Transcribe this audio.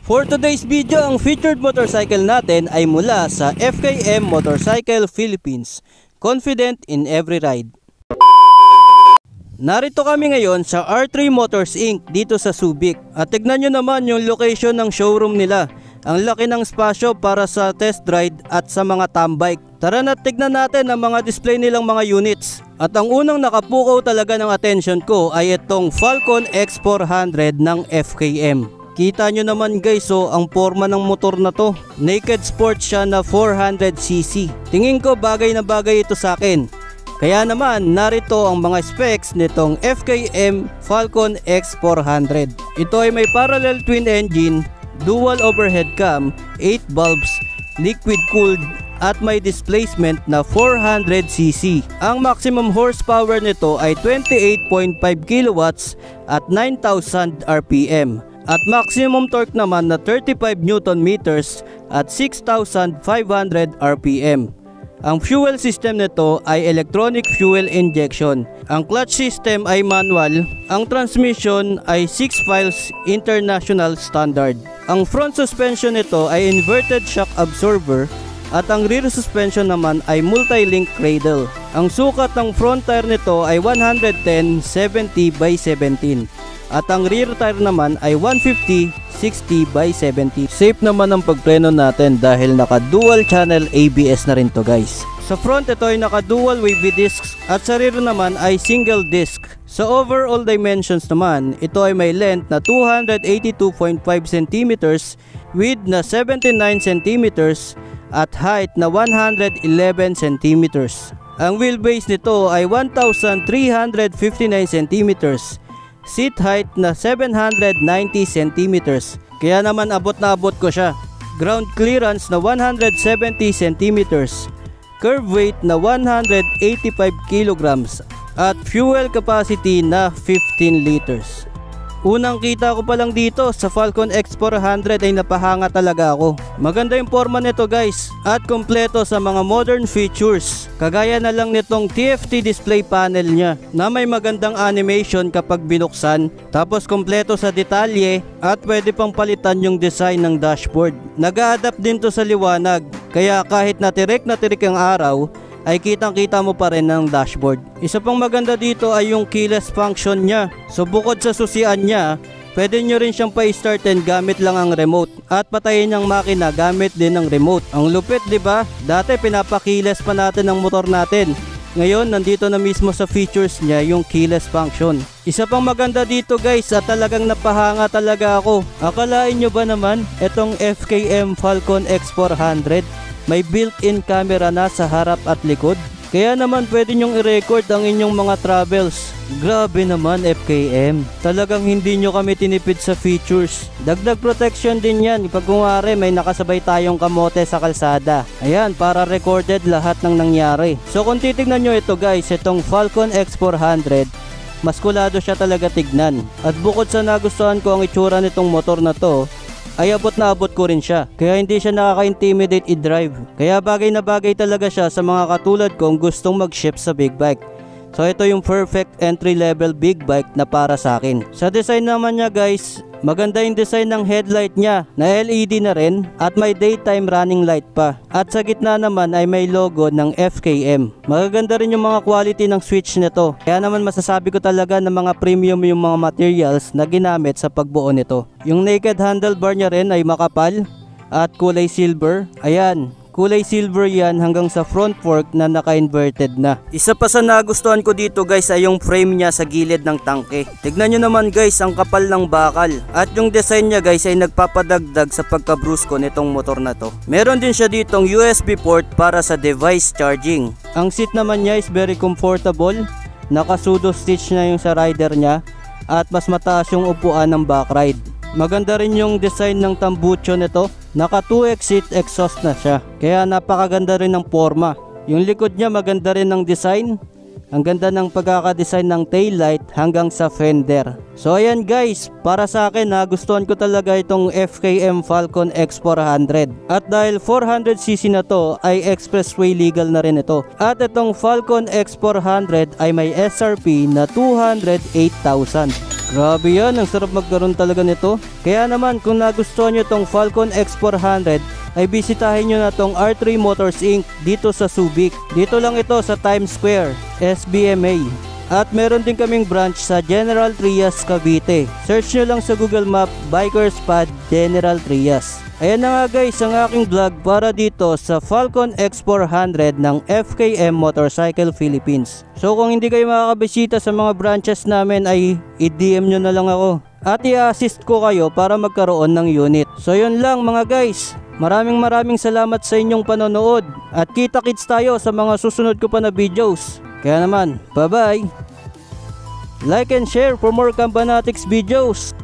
For today's video, ang featured motorcycle natin ay mula sa FKM Motorcycle Philippines. Confident in every ride. Narito kami ngayon sa R3 Motors Inc. dito sa Subic. At tignan nyo naman yung location ng showroom nila. Ang laki ng spasyo para sa test ride at sa mga tambike. Tara na tignan natin ang mga display nilang mga units. At ang unang nakapukaw talaga ng attention ko ay itong Falcon X400 ng FKM. Kita nyo naman guys, ang forma ng motor na to. Naked sport siya na 400cc. Tingin ko bagay na bagay ito sa akin. Kaya naman narito ang mga specs nitong FKM Falcon X400. Ito ay may parallel twin engine, dual overhead cam, 8 bulbs, liquid cooled at may displacement na 400cc. Ang maximum horsepower nito ay 28.5 kilowatts at 9,000 RPM. At maximum torque naman na 35 Newton meters at 6,500 RPM. Ang fuel system nito ay electronic fuel injection. Ang clutch system ay manual. Ang transmission ay 6 files international standard. Ang front suspension nito ay inverted shock absorber at ang rear suspension naman ay multi-link cradle. Ang sukat ng front tire nito ay 110/70 by 17. At ang rear tire naman ay 150/60 by 70. Safe naman ang pagpreno natin dahil naka dual channel ABS na rin to guys. Sa front ito ay naka dual wavy discs at sa rear naman ay single disc. Sa overall dimensions naman, ito ay may length na 282.5 cm, width na 79 cm at height na 111 cm. Ang wheelbase nito ay 1,359 cm. Seat height na 790 cm. Kaya naman abot na abot ko siya. Ground clearance na 170 cm. Curve weight na 185 kg. At fuel capacity na 15 liters. Unang kita ko pa lang dito sa Falcon X400 ay napahanga talaga ako. Maganda yung forma nito guys at kompleto sa mga modern features. Kagaya na lang nitong TFT display panel niya na may magandang animation kapag binuksan. Tapos kompleto sa detalye at pwede pang palitan yung design ng dashboard. Nag-a-adapt din to sa liwanag kaya kahit natirik ang araw ay kitang-kita mo pa rin ng dashboard. Isa pang maganda dito ay yung keyless function niya. So bukod sa susian niya, pwede nyo rin siyang pa-startin gamit lang ang remote at patayin ang makina gamit din ng remote. Ang lupit, di ba? Dati pinapa-keyless pa natin ang motor natin. Ngayon nandito na mismo sa features niya yung keyless function. Isa pang maganda dito guys at talagang napahanga talaga ako. Akalain nyo ba naman itong FKM Falcon X400 may built-in camera na sa harap at likod? Kaya naman pwede nyong i-record ang inyong mga travels. Grabe naman FKM. Talagang hindi nyo kami tinipid sa features. Dagdag protection din yan pag kunwari may nakasabay tayong kamote sa kalsada. Ayan, para recorded lahat ng nangyari. So kung titignan nyo ito guys, itong Falcon X400, maskulado siya talaga tignan. At bukod sa nagustuhan ko ang itsura nitong motor na to, ay abot na abot ko rin siya. Kaya hindi siya nakaka-intimidate i-drive. Kaya bagay na bagay talaga siya sa mga katulad kong gustong mag-shift sa big bike. So ito yung perfect entry level big bike na para sa akin. Sa design naman niya guys, maganda yung design ng headlight niya na LED na rin at may daytime running light pa. At sa gitna naman ay may logo ng FKM. Magaganda rin yung mga quality ng switch nito. Kaya naman masasabi ko talaga na mga premium yung mga materials na ginamit sa pagbuo nito. Yung naked handlebar niya rin ay makapal at kulay silver. Ayan, kulay silver yan hanggang sa front fork na naka-inverted na. Isa pa sa nagustuhan ko dito guys ay yung frame niya sa gilid ng tangke. Tignan nyo naman guys, ang kapal ng bakal. At yung design niya guys ay nagpapadagdag sa pagkabrusko nitong motor na to. Meron din siya ditong USB port para sa device charging. Ang seat naman niya is very comfortable. Nakasudo stitch na yung sa rider niya at mas mataas yung upuan ng back ride. Maganda rin yung design ng tambucho nito. Naka 2-exit exhaust na siya. Kaya napakaganda rin ng forma. Yung likod niya maganda rin ng design. Ang ganda ng pagkakadesign ng taillight hanggang sa fender. So ayan guys, para sa akin nagustuhan ko talaga itong FKM Falcon X400. At dahil 400cc na to ay expressway legal na rin ito. At itong Falcon X400 ay may SRP na 208,000. Grabe yan, ang sarap magkaroon talaga nito. Kaya naman kung nagustuhan nyo tong Falcon X400 ay bisitahin nyo na tong R3 Motors Inc. dito sa Subic. Dito lang ito sa Times Square, SBMA. At meron din kaming branch sa General Trias, Cavite. Search nyo lang sa Google Map, Bikers Pad General Trias. Ayan na nga guys ang aking vlog para dito sa Falcon X400 ng FKM Motorcycle Philippines. So kung hindi kayo makakabisita sa mga branches namin ay i-DM nyo na lang ako. At i-assist ko kayo para magkaroon ng unit. So yun lang mga guys. Maraming salamat sa inyong panonood. At kita-kits tayo sa mga susunod ko pa na videos. Kaya naman, bye-bye! Like and share for more Cambanatics videos!